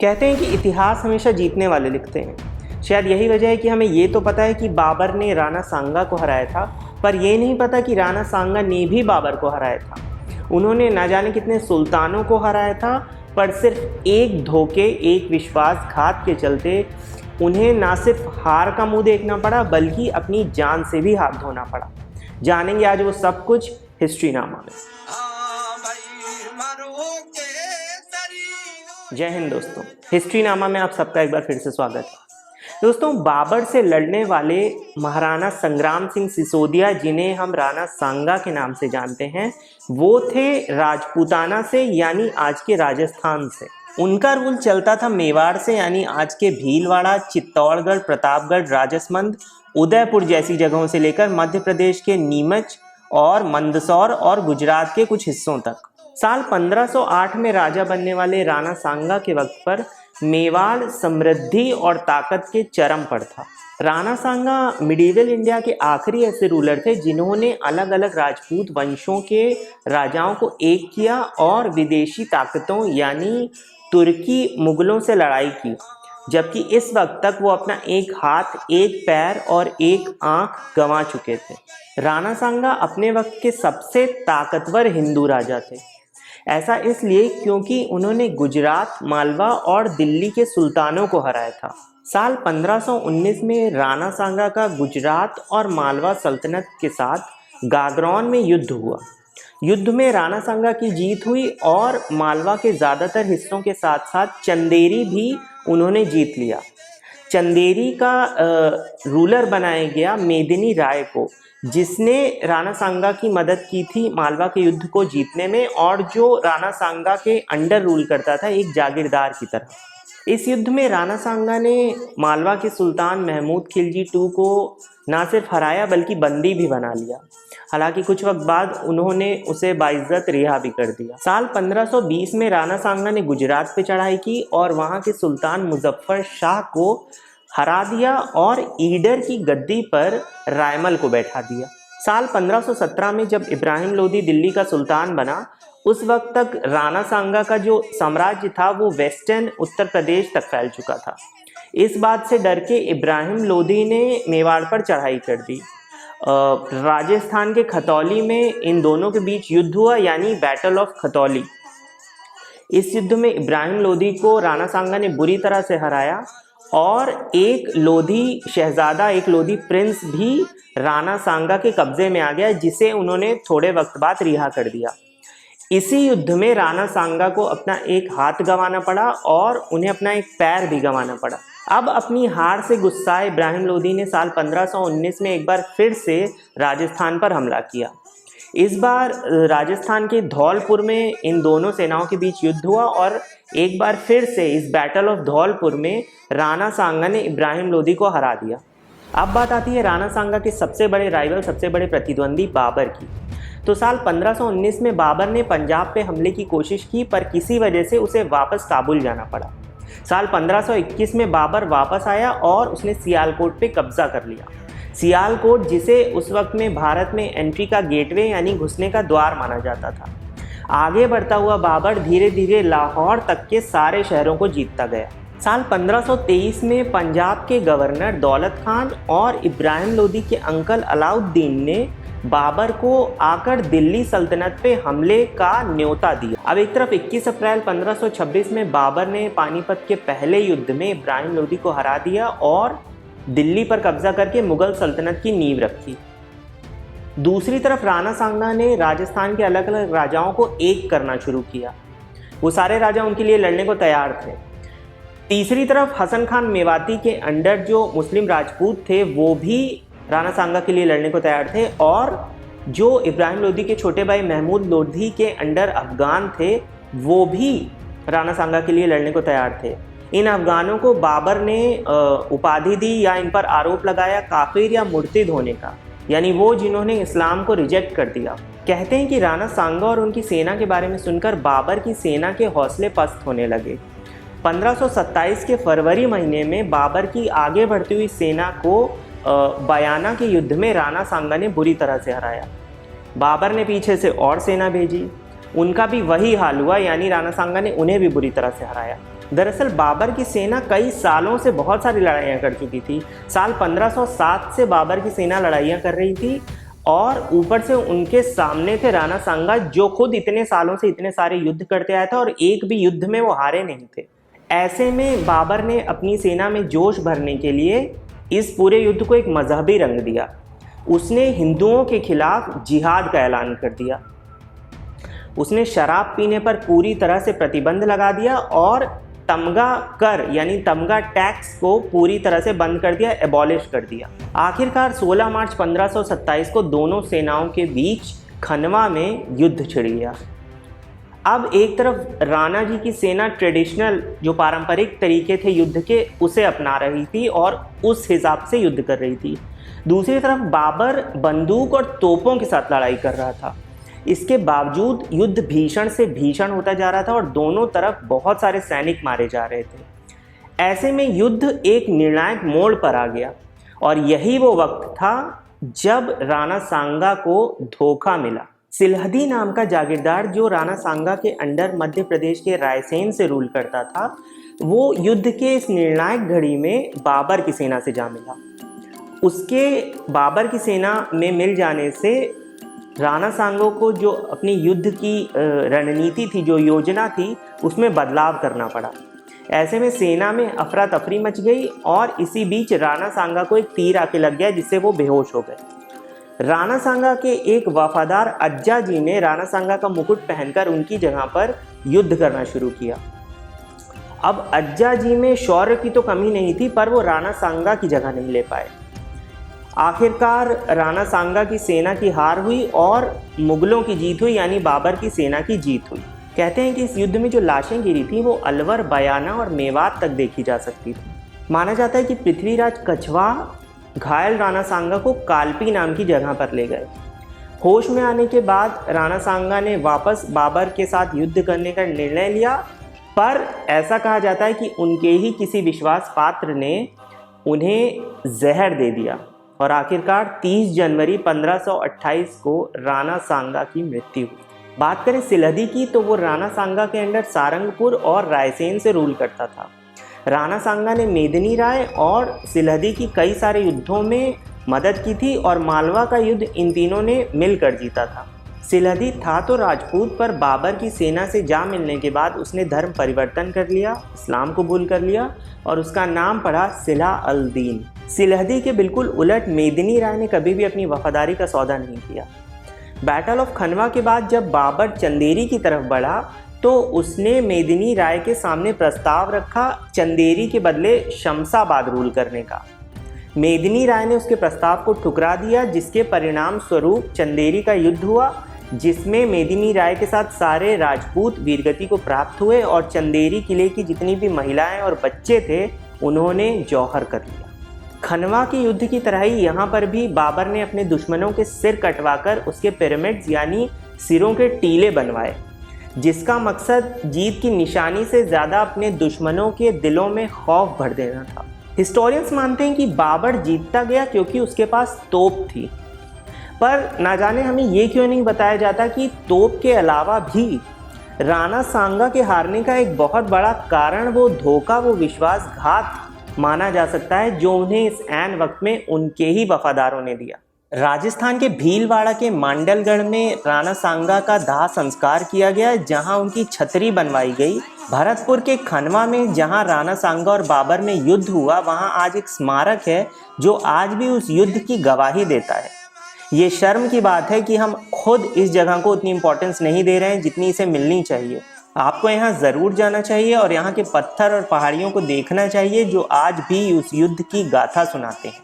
कहते हैं कि इतिहास हमेशा जीतने वाले लिखते हैं। शायद यही वजह है कि हमें ये तो पता है कि बाबर ने राणा सांगा को हराया था, पर ये नहीं पता कि राणा सांगा ने भी बाबर को हराया था। उन्होंने ना जाने कितने सुल्तानों को हराया था, पर सिर्फ एक धोखे, एक विश्वासघात के चलते उन्हें ना सिर्फ हार का मुंह देखना पड़ा, बल्कि अपनी जान से भी हाथ धोना पड़ा। जानेंगे आज वो सब कुछ हिस्ट्रीनामा में। जय हिंद दोस्तों, हिस्ट्रीनामा में आप सबका एक बार फिर से स्वागत है। दोस्तों, बाबर से लड़ने वाले महाराणा संग्राम सिंह सिसोदिया, जिन्हें हम राणा सांगा के नाम से जानते हैं, वो थे राजपूताना से, यानी आज के राजस्थान से। उनका रूल चलता था मेवाड़ से, यानी आज के भीलवाड़ा, चित्तौड़गढ़, प्रतापगढ़, राजसमंद, उदयपुर जैसी जगहों से लेकर मध्य प्रदेश के नीमच और मंदसौर और गुजरात के कुछ हिस्सों तक। साल 1508 में राजा बनने वाले राणा सांगा के वक्त पर मेवाड़ समृद्धि और ताकत के चरम पर था। राणा सांगा मिडीवल इंडिया के आखिरी ऐसे रूलर थे जिन्होंने अलग अलग राजपूत वंशों के राजाओं को एक किया और विदेशी ताकतों यानी तुर्की मुगलों से लड़ाई की, जबकि इस वक्त तक वो अपना एक हाथ, एक पैर और एक आंख गंवा चुके थे। राणा सांगा अपने वक्त के सबसे ताकतवर हिंदू राजा थे। ऐसा इसलिए क्योंकि उन्होंने गुजरात, मालवा और दिल्ली के सुल्तानों को हराया था। साल 1519 में राणा सांगा का गुजरात और मालवा सल्तनत के साथ गागरौन में युद्ध हुआ। युद्ध में राणा सांगा की जीत हुई और मालवा के ज़्यादातर हिस्सों के साथ साथ चंदेरी भी उन्होंने जीत लिया। चंदेरी का रूलर बनाया गया मेदिनी राय को, जिसने राणा सांगा की मदद की थी मालवा के युद्ध को जीतने में, और जो राणा सांगा के अंडर रूल करता था एक जागीरदार की तरह। इस युद्ध में राणा सांगा ने मालवा के सुल्तान महमूद खिलजी II को ना सिर्फ हराया बल्कि बंदी भी बना लिया। हालांकि कुछ वक्त बाद उन्होंने उसे बाइज्जत रिहा भी कर दिया। साल 1520 में राणा सांगा ने गुजरात पे चढ़ाई की और वहाँ के सुल्तान मुजफ्फर शाह को हरा दिया और ईडर की गद्दी पर रायमल को बैठा दिया। साल 1517 में जब इब्राहिम लोदी दिल्ली का सुल्तान बना, उस वक्त तक राणा सांगा का जो साम्राज्य था वो वेस्टर्न उत्तर प्रदेश तक फैल चुका था। इस बात से डर के इब्राहिम लोदी ने मेवाड़ पर चढ़ाई कर दी। राजस्थान के खतौली में इन दोनों के बीच युद्ध हुआ, यानी बैटल ऑफ खतौली। इस युद्ध में इब्राहिम लोदी को राणा सांगा ने बुरी तरह से हराया और एक लोधी शहजादा, एक लोधी प्रिंस भी राणा सांगा के कब्जे में आ गया, जिसे उन्होंने थोड़े वक्त बाद रिहा कर दिया। इसी युद्ध में राणा सांगा को अपना एक हाथ गंवाना पड़ा और उन्हें अपना एक पैर भी गंवाना पड़ा। अब अपनी हार से गुस्साए इब्राहिम लोदी ने साल 1519 में एक बार फिर से राजस्थान पर हमला किया। इस बार राजस्थान के धौलपुर में इन दोनों सेनाओं के बीच युद्ध हुआ और एक बार फिर से इस बैटल ऑफ धौलपुर में राणा सांगा ने इब्राहिम लोदी को हरा दिया। अब बात आती है राणा सांगा के सबसे बड़े राइवल, सबसे बड़े प्रतिद्वंदी बाबर की। तो साल 1519 में बाबर ने पंजाब पे हमले की कोशिश की, पर किसी वजह से उसे वापस काबुल जाना पड़ा। साल 1521 में बाबर वापस आया और उसने सियालकोट पे कब्जा कर लिया। सियालकोट, जिसे उस वक्त में भारत में एंट्री का गेटवे यानी घुसने का द्वार माना जाता था। आगे बढ़ता हुआ बाबर धीरे धीरे लाहौर तक के सारे शहरों को जीतता गया। साल 1523 में पंजाब के गवर्नर दौलत खान और इब्राहिम लोदी के अंकल अलाउद्दीन ने बाबर को आकर दिल्ली सल्तनत पे हमले का न्योता दिया। अब एक तरफ 21 अप्रैल 1526 में बाबर ने पानीपत के पहले युद्ध में इब्राहिम लोदी को हरा दिया और दिल्ली पर कब्जा करके मुगल सल्तनत की नींव रखी। दूसरी तरफ राणा सांगा ने राजस्थान के अलग अलग राजाओं को एक करना शुरू किया। वो सारे राजा उनके लिए लड़ने को तैयार थे। तीसरी तरफ हसन खान मेवाती के अंडर जो मुस्लिम राजपूत थे वो भी राणा सांगा के लिए लड़ने को तैयार थे, और जो इब्राहिम लोदी के छोटे भाई महमूद लोधी के अंडर अफगान थे वो भी राणा सांगा के लिए लड़ने को तैयार थे। इन अफगानों को बाबर ने उपाधि दी या इन पर आरोप लगाया काफिर या मुर्तिद होने का, यानी वो जिन्होंने इस्लाम को रिजेक्ट कर दिया। कहते हैं कि राणा सांगा और उनकी सेना के बारे में सुनकर बाबर की सेना के हौसले पस्त होने लगे। 1527 के फरवरी महीने में बाबर की आगे बढ़ती हुई सेना को बयाना के युद्ध में राणा सांगा ने बुरी तरह से हराया। बाबर ने पीछे से और सेना भेजी, उनका भी वही हाल हुआ, यानी राणा सांगा ने उन्हें भी बुरी तरह से हराया। दरअसल बाबर की सेना कई सालों से बहुत सारी लड़ाइयाँ कर चुकी थी। साल 1507 से बाबर की सेना लड़ाइयाँ कर रही थी और ऊपर से उनके सामने थे राणा सांगा, जो खुद इतने सालों से इतने सारे युद्ध करते आया था और एक भी युद्ध में वो हारे नहीं थे। ऐसे में बाबर ने अपनी सेना में जोश भरने के लिए इस पूरे युद्ध को एक मजहबी रंग दिया। उसने हिंदुओं के खिलाफ जिहाद का ऐलान कर दिया। उसने शराब पीने पर पूरी तरह से प्रतिबंध लगा दिया और तमगा कर यानी तमगा टैक्स को पूरी तरह से बंद कर दिया, एबॉलिश कर दिया। आखिरकार 16 मार्च 1527 को दोनों सेनाओं के बीच खनवा में युद्ध छिड़ गया। अब एक तरफ राणा जी की सेना ट्रेडिशनल जो पारंपरिक तरीके थे युद्ध के उसे अपना रही थी और उस हिसाब से युद्ध कर रही थी। दूसरी तरफ बाबर बंदूक और तोपों के साथ लड़ाई कर रहा था। इसके बावजूद युद्ध भीषण से भीषण होता जा रहा था और दोनों तरफ बहुत सारे सैनिक मारे जा रहे थे। ऐसे में युद्ध एक निर्णायक मोड़ पर आ गया और यही वो वक्त था जब राणा सांगा को धोखा मिला। सिलहदी नाम का जागीरदार जो राणा सांगा के अंडर मध्य प्रदेश के रायसेन से रूल करता था, वो युद्ध के इस निर्णायक घड़ी में बाबर की सेना से जा मिला। उसके बाबर की सेना में मिल जाने से राणा सांगा को जो अपनी युद्ध की रणनीति थी, जो योजना थी, उसमें बदलाव करना पड़ा। ऐसे में सेना में अफरा तफरी मच गई और इसी बीच राणा सांगा को एक तीर आके लग गया जिससे वो बेहोश हो गए। राणा सांगा के एक वफादार अज्जा जी ने राणा सांगा का मुकुट पहनकर उनकी जगह पर युद्ध करना शुरू किया। अब अज्जा जी में शौर्य की तो कमी नहीं थी, पर वो राणा सांगा की जगह नहीं ले पाए। आखिरकार राणा सांगा की सेना की हार हुई और मुगलों की जीत हुई, यानी बाबर की सेना की जीत हुई। कहते हैं कि इस युद्ध में जो लाशें गिरी थी वो अलवर, बयाना और मेवात तक देखी जा सकती थी। माना जाता है कि पृथ्वीराज कछवा घायल राणा सांगा को कालपी नाम की जगह पर ले गए। होश में आने के बाद राणा सांगा ने वापस बाबर के साथ युद्ध करने का निर्णय लिया, पर ऐसा कहा जाता है कि उनके ही किसी विश्वास पात्र ने उन्हें जहर दे दिया और आखिरकार 30 जनवरी 1528 को राणा सांगा की मृत्यु हुई। बात करें सिलहदी की, तो वो राणा सांगा के अंडर सारंगपुर और रायसेन से रूल करता था। राणा सांगा ने मेदिनी राय और सिलहदी की कई सारे युद्धों में मदद की थी और मालवा का युद्ध इन तीनों ने मिलकर जीता था। सिलहदी था तो राजपूत, पर बाबर की सेना से जा मिलने के बाद उसने धर्म परिवर्तन कर लिया, इस्लाम कबूल कर लिया और उसका नाम पड़ा सिलाह अल दीन। सिलहदी के बिल्कुल उलट मेदिनी राय ने कभी भी अपनी वफादारी का सौदा नहीं किया। बैटल ऑफ खनवा के बाद जब बाबर चंदेरी की तरफ बढ़ा तो उसने मेदिनी राय के सामने प्रस्ताव रखा चंदेरी के बदले शमशाबाद रूल करने का। मेदिनी राय ने उसके प्रस्ताव को ठुकरा दिया, जिसके परिणाम स्वरूप चंदेरी का युद्ध हुआ, जिसमें मेदिनी राय के साथ सारे राजपूत वीरगति को प्राप्त हुए और चंदेरी किले की जितनी भी महिलाएं और बच्चे थे उन्होंने जौहर कर लिया। खनवा के युद्ध की तरह ही यहाँ पर भी बाबर ने अपने दुश्मनों के सिर कटवाकर उसके पिरामिड्स यानी सिरों के टीले बनवाए, जिसका मकसद जीत की निशानी से ज़्यादा अपने दुश्मनों के दिलों में खौफ भर देना था। हिस्टोरियंस मानते हैं कि बाबर जीतता गया क्योंकि उसके पास तोप थी, पर ना जाने हमें ये क्यों नहीं बताया जाता कि तोप के अलावा भी राणा सांगा के हारने का एक बहुत बड़ा कारण वो धोखा, वो विश्वासघात माना जा सकता है जो उन्हें इस ऐन वक्त में उनके ही वफादारों ने दिया। राजस्थान के भीलवाड़ा के मांडलगढ़ में राणा सांगा का दाह संस्कार किया गया, जहां उनकी छतरी बनवाई गई। भरतपुर के खनवा में जहां राणा सांगा और बाबर में युद्ध हुआ, वहां आज एक स्मारक है जो आज भी उस युद्ध की गवाही देता है। ये शर्म की बात है कि हम खुद इस जगह को उतनी इम्पोर्टेंस नहीं दे रहे हैं जितनी इसे मिलनी चाहिए। आपको यहाँ ज़रूर जाना चाहिए और यहाँ के पत्थर और पहाड़ियों को देखना चाहिए जो आज भी उस युद्ध की गाथा सुनाते हैं।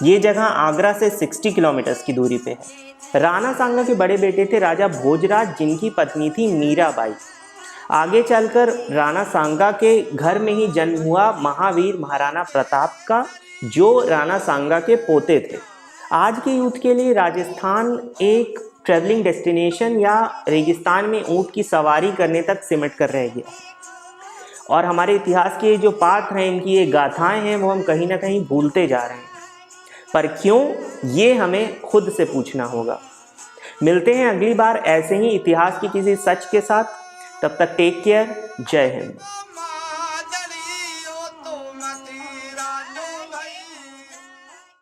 ये जगह आगरा से 60 किलोमीटर्स की दूरी पे है। राणा सांगा के बड़े बेटे थे राजा भोजराज, जिनकी पत्नी थी मीराबाई। आगे चलकर राणा सांगा के घर में ही जन्म हुआ महावीर महाराणा प्रताप का, जो राणा सांगा के पोते थे। आज के यूथ के लिए राजस्थान एक ट्रैवलिंग डेस्टिनेशन या रेगिस्तान में ऊँट की सवारी करने तक सिमट कर रह गया और हमारे इतिहास के जो पात्र हैं, इनकी ये गाथाएं हैं, वो हम कहीं ना कहीं भूलते जा रहे हैं। पर क्यों, ये हमें खुद से पूछना होगा। मिलते हैं अगली बार ऐसे ही इतिहास की किसी सच के साथ। तब तक टेक केयर। जय हिंद।